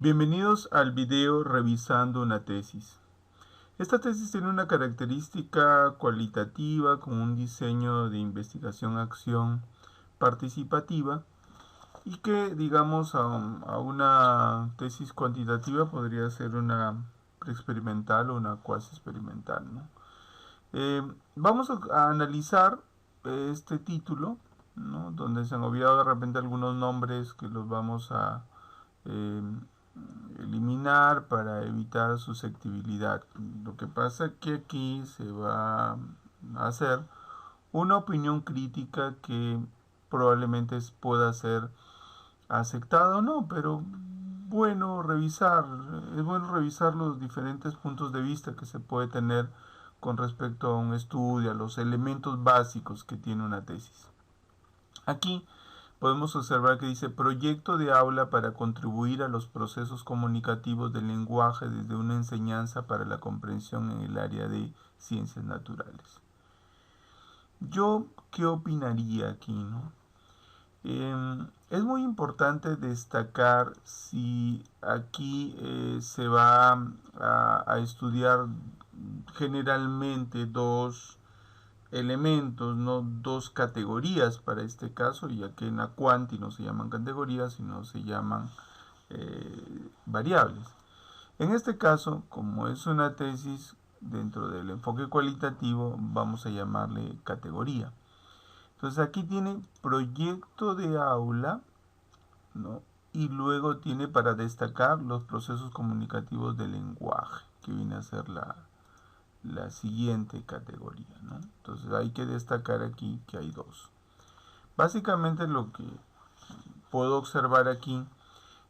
Bienvenidos al video revisando una tesis. Esta tesis tiene una característica cualitativa con un diseño de investigación-acción participativa y que, digamos, a una tesis cuantitativa podría ser una preexperimental o una cuasi experimental, ¿no? Vamos a analizar este título, ¿no? Donde se han obviado de repente algunos nombres que los vamos a eh, eliminar para evitar susceptibilidad. Lo que pasa es que aquí se va a hacer una opinión crítica que probablemente pueda ser aceptada o no, pero es bueno revisar los diferentes puntos de vista que se puede tener con respecto a un estudio, a los elementos básicos que tiene una tesis. Aquí podemos observar que dice proyecto de aula para contribuir a los procesos comunicativos del lenguaje desde una enseñanza para la comprensión en el área de ciencias naturales. Yo, ¿qué opinaría aquí, no? Es muy importante destacar si aquí se va a estudiar generalmente dos elementos, no dos categorías para este caso, ya que en la cuanti no se llaman categorías, sino se llaman variables. En este caso, como es una tesis dentro del enfoque cualitativo, vamos a llamarle categoría. Entonces aquí tiene proyecto de aula, ¿no? Y luego tiene para destacar los procesos comunicativos del lenguaje, que viene a ser la siguiente categoría, ¿no? Entonces hay que destacar aquí que hay dos. Básicamente lo que puedo observar aquí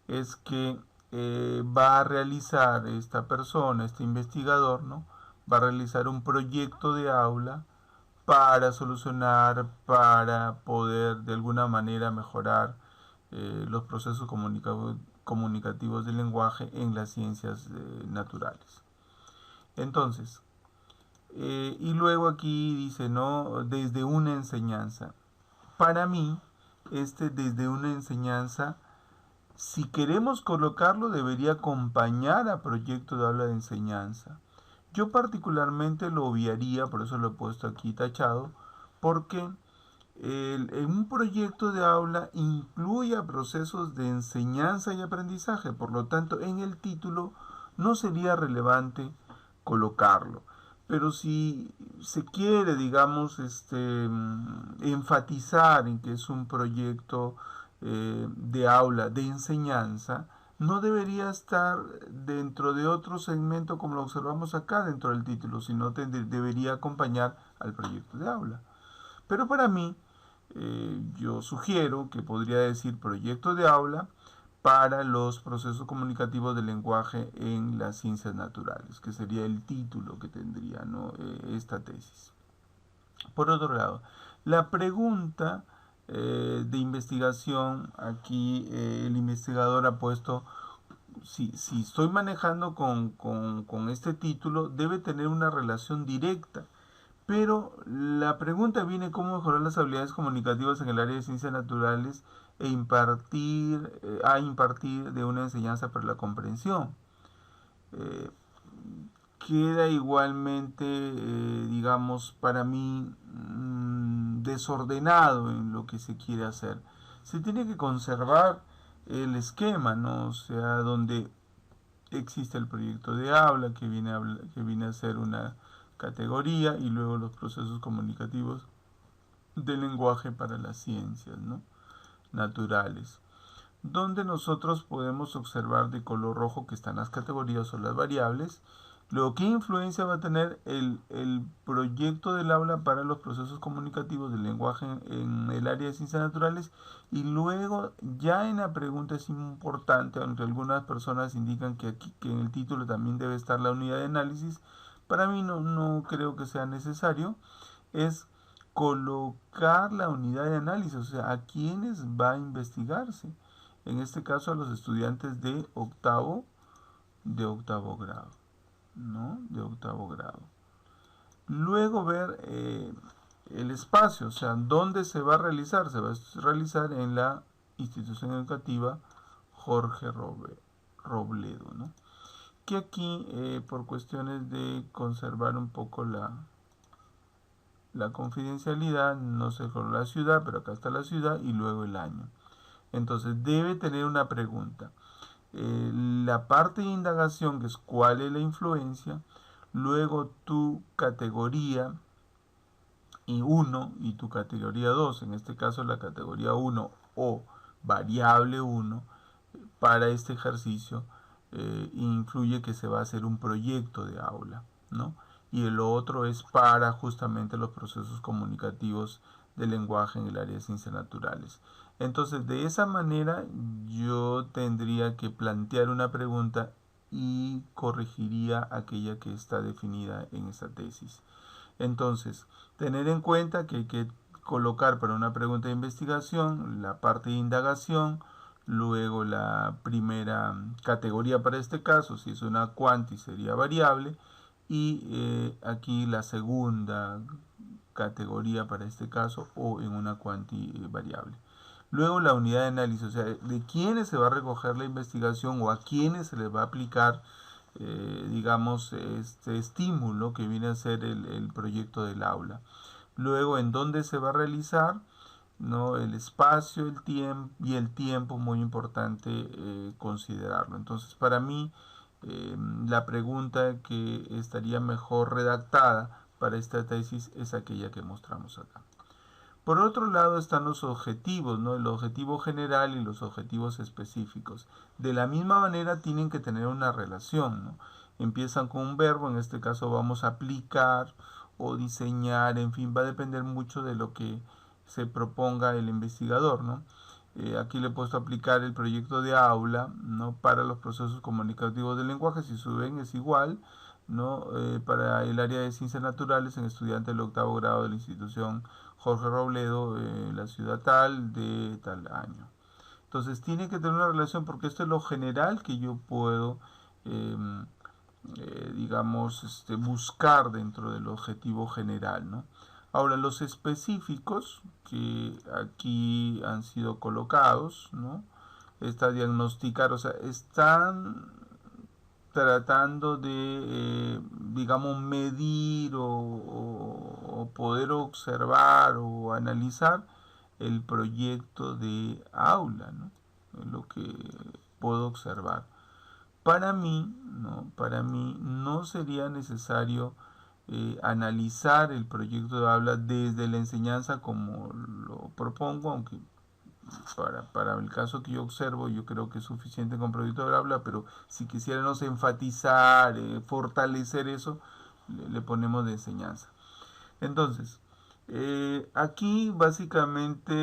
es que va a realizar esta persona, este investigador, ¿no? Va a realizar un proyecto de aula para solucionar, para poder de alguna manera mejorar los procesos comunicativos del lenguaje en las ciencias naturales. Entonces, y luego aquí dice, ¿no? Desde una enseñanza. Para mí, desde una enseñanza, si queremos colocarlo, debería acompañar a proyecto de aula de enseñanza. Yo particularmente lo obviaría, por eso lo he puesto aquí tachado, porque en un proyecto de aula incluye procesos de enseñanza y aprendizaje, por lo tanto en el título no sería relevante colocarlo. Pero si se quiere, digamos, enfatizar en que es un proyecto de aula de enseñanza, no debería estar dentro de otro segmento como lo observamos acá dentro del título, sino debería acompañar al proyecto de aula. Pero para mí, yo sugiero que podría decir proyecto de aula para los procesos comunicativos del lenguaje en las ciencias naturales, que sería el título que tendría, ¿no? Esta tesis. Por otro lado, la pregunta de investigación, aquí el investigador ha puesto, si estoy manejando con este título, debe tener una relación directa. Pero la pregunta viene cómo mejorar las habilidades comunicativas en el área de ciencias naturales a impartir de una enseñanza para la comprensión. Eh, Queda igualmente, digamos, para mí desordenado en lo que se quiere hacer. Se tiene que conservar el esquema, ¿no? O sea, donde existe el proyecto de habla que viene a ser una categoría y luego los procesos comunicativos del lenguaje para las ciencias, ¿no? Naturales, donde nosotros podemos observar de color rojo que están las categorías o las variables. Luego, ¿qué influencia va a tener el proyecto del aula para los procesos comunicativos del lenguaje en el área de ciencias naturales? Y luego, ya en la pregunta es importante, aunque algunas personas indican que aquí que en el título también debe estar la unidad de análisis, para mí no creo que sea necesario, es colocar la unidad de análisis, o sea, a quiénes va a investigarse. En este caso a los estudiantes de octavo grado, ¿no? De octavo grado. Luego ver el espacio, o sea, dónde se va a realizar. Se va a realizar en la institución educativa Jorge Robert. Robledo, ¿no? Que aquí, por cuestiones de conservar un poco la confidencialidad, no se colocó la ciudad, pero acá está la ciudad y luego el año. Entonces debe tener una pregunta. La parte de indagación, que es cuál es la influencia, luego tu categoría y 1 y tu categoría 2, en este caso la categoría 1 o variable 1, para este ejercicio influye que se va a hacer un proyecto de aula, ¿no? Y el otro es para justamente los procesos comunicativos del lenguaje en el área de ciencias naturales. Entonces, de esa manera yo tendría que plantear una pregunta y corregiría aquella que está definida en esa tesis. Entonces, tener en cuenta que hay que colocar para una pregunta de investigación la parte de indagación, luego la primera categoría para este caso, si es una quanti sería variable, y aquí la segunda categoría para este caso o en una quanti variable. Luego la unidad de análisis, o sea, de quiénes se va a recoger la investigación o a quiénes se les va a aplicar, digamos, este estímulo que viene a ser el proyecto del aula. Luego, en dónde se va a realizar, ¿no? El espacio, el tiempo y el tiempo, muy importante considerarlo. Entonces, para mí, la pregunta que estaría mejor redactada para esta tesis es aquella que mostramos acá. Por otro lado están los objetivos, ¿no? El objetivo general y los objetivos específicos. De la misma manera tienen que tener una relación, ¿no? Empiezan con un verbo, en este caso vamos a aplicar o diseñar, en fin, va a depender mucho de lo que se proponga el investigador, ¿no? Aquí le he puesto aplicar el proyecto de aula, ¿no? Para los procesos comunicativos del lenguaje, si suben es igual, ¿no? Para el área de ciencias naturales en estudiante del octavo grado de la institución Jorge Robledo, la ciudad tal de tal año. Entonces tiene que tener una relación porque esto es lo general que yo puedo, eh, digamos, buscar dentro del objetivo general, ¿no? Ahora, los específicos que aquí han sido colocados, ¿no? Está diagnosticar, o sea, están tratando de, digamos, medir o poder observar o analizar el proyecto de aula, ¿no? Lo que puedo observar. Para mí no sería necesario analizar el proyecto de aula desde la enseñanza como lo propongo, aunque para el caso que yo observo, yo creo que es suficiente con proyecto de habla, pero si quisiéramos enfatizar, fortalecer eso, le ponemos de enseñanza. Entonces, aquí básicamente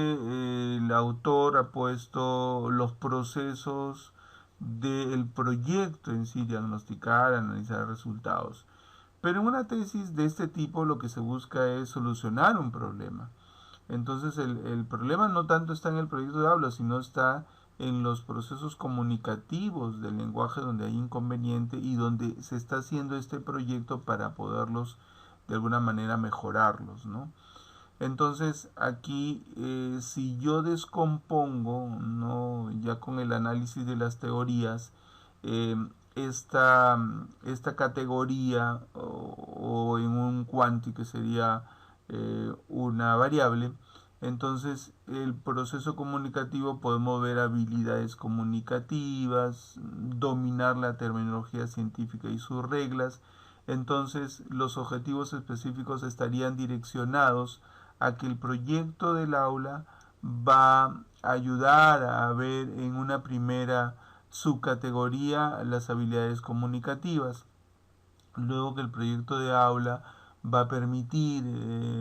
el autor ha puesto los procesos del proyecto en sí, diagnosticar, analizar resultados. Pero en una tesis de este tipo lo que se busca es solucionar un problema. Entonces el problema no tanto está en el proyecto de habla, sino está en los procesos comunicativos del lenguaje donde hay inconveniente y donde se está haciendo este proyecto para poderlos de alguna manera mejorarlos, ¿no? Entonces aquí si yo descompongo, ¿no? Ya con el análisis de las teorías, eh, esta categoría o en un cuanti que sería una variable, entonces el proceso comunicativo podemos ver habilidades comunicativas, dominar la terminología científica y sus reglas. Entonces los objetivos específicos estarían direccionados a que el proyecto del aula va a ayudar a ver en una primera subcategoría las habilidades comunicativas. Luego que el proyecto de aula va a permitir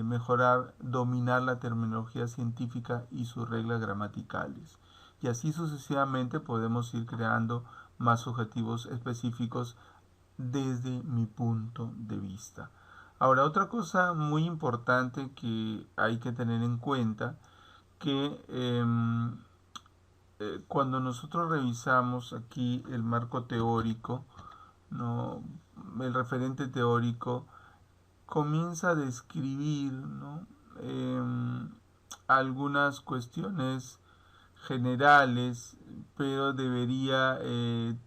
mejorar, dominar la terminología científica y sus reglas gramaticales. Y así sucesivamente podemos ir creando más objetivos específicos desde mi punto de vista. Ahora, otra cosa muy importante que hay que tener en cuenta, que cuando nosotros revisamos aquí el marco teórico, ¿no? El referente teórico comienza a describir, ¿no? algunas cuestiones generales, pero debería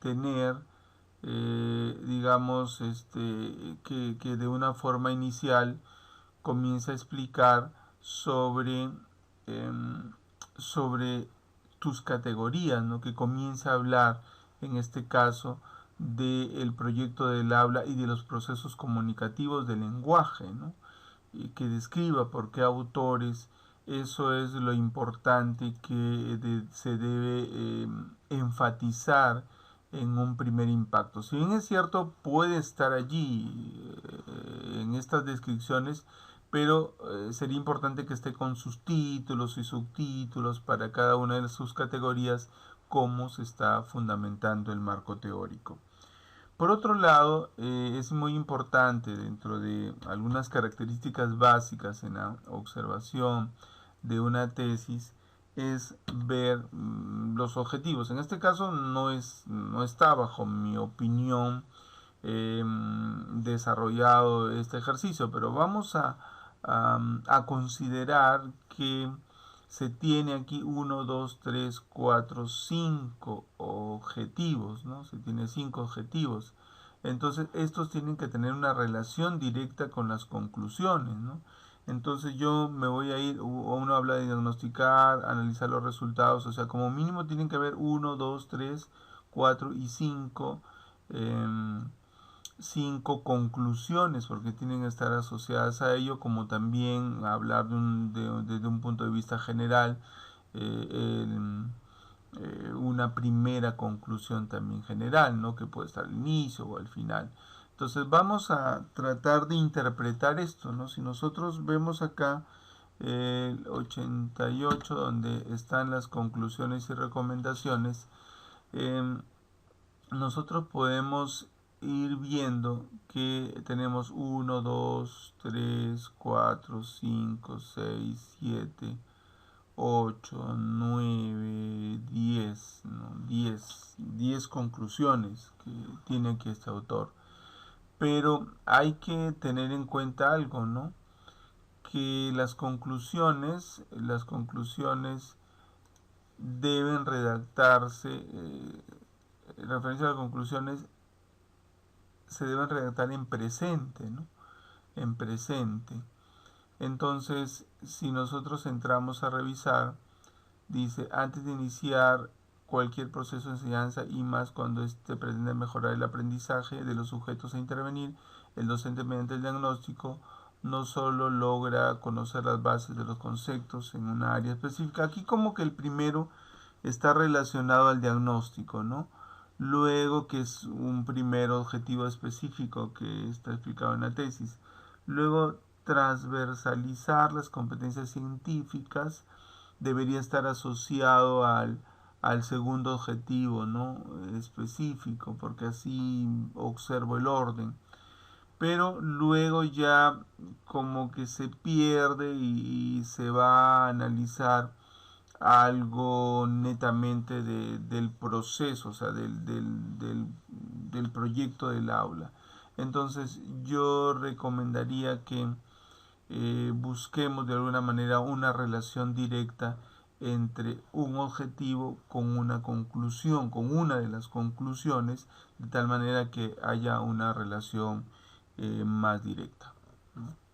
tener, digamos, que de una forma inicial comienza a explicar em, sobre tus categorías, ¿no? Que comienza a hablar, en este caso, del proyecto del habla y de los procesos comunicativos del lenguaje, ¿no? Y que describa por qué autores, eso es lo importante que se debe enfatizar en un primer impacto. Si bien es cierto, puede estar allí en estas descripciones, pero sería importante que esté con sus títulos y subtítulos para cada una de sus categorías, cómo se está fundamentando el marco teórico. Por otro lado, es muy importante dentro de algunas características básicas en la observación de una tesis es ver los objetivos. En este caso no está bajo mi opinión desarrollado este ejercicio, pero vamos a considerar que se tiene aquí uno 2 3 4 5 objetivos, ¿no? Se tiene 5 objetivos. Entonces, estos tienen que tener una relación directa con las conclusiones, ¿no? Entonces yo me voy a ir, uno habla de diagnosticar, analizar los resultados, o sea, como mínimo tienen que haber uno 2 3 4 y 5 cinco conclusiones porque tienen que estar asociadas a ello, como también hablar desde un punto de vista general, una primera conclusión también general, ¿no? Que puede estar al inicio o al final. Entonces vamos a tratar de interpretar esto, ¿no? Si nosotros vemos acá el 88 donde están las conclusiones y recomendaciones, eh, nosotros podemos ir viendo que tenemos uno 2 3 4 5 6 7 8 9 10 ¿no? 10 conclusiones que tiene aquí este autor. Pero hay que tener en cuenta algo, ¿no? Que las conclusiones deben redactarse, en referencia a las conclusiones, se deben redactar en presente, ¿no? En presente. Entonces, si nosotros entramos a revisar, dice, antes de iniciar cualquier proceso de enseñanza y más cuando éste pretende mejorar el aprendizaje de los sujetos a intervenir, el docente mediante el diagnóstico no solo logra conocer las bases de los conceptos en una área específica, aquí como que el primero está relacionado al diagnóstico, ¿no? Luego, que es un primer objetivo específico que está explicado en la tesis. Luego, transversalizar las competencias científicas debería estar asociado al segundo objetivo, ¿no? Específico, porque así observo el orden. Pero luego ya como que se pierde y se va a analizar algo netamente del proceso, o sea, del proyecto del aula. Entonces yo recomendaría que busquemos de alguna manera una relación directa entre un objetivo con una conclusión, con una de las conclusiones, de tal manera que haya una relación más directa, ¿no?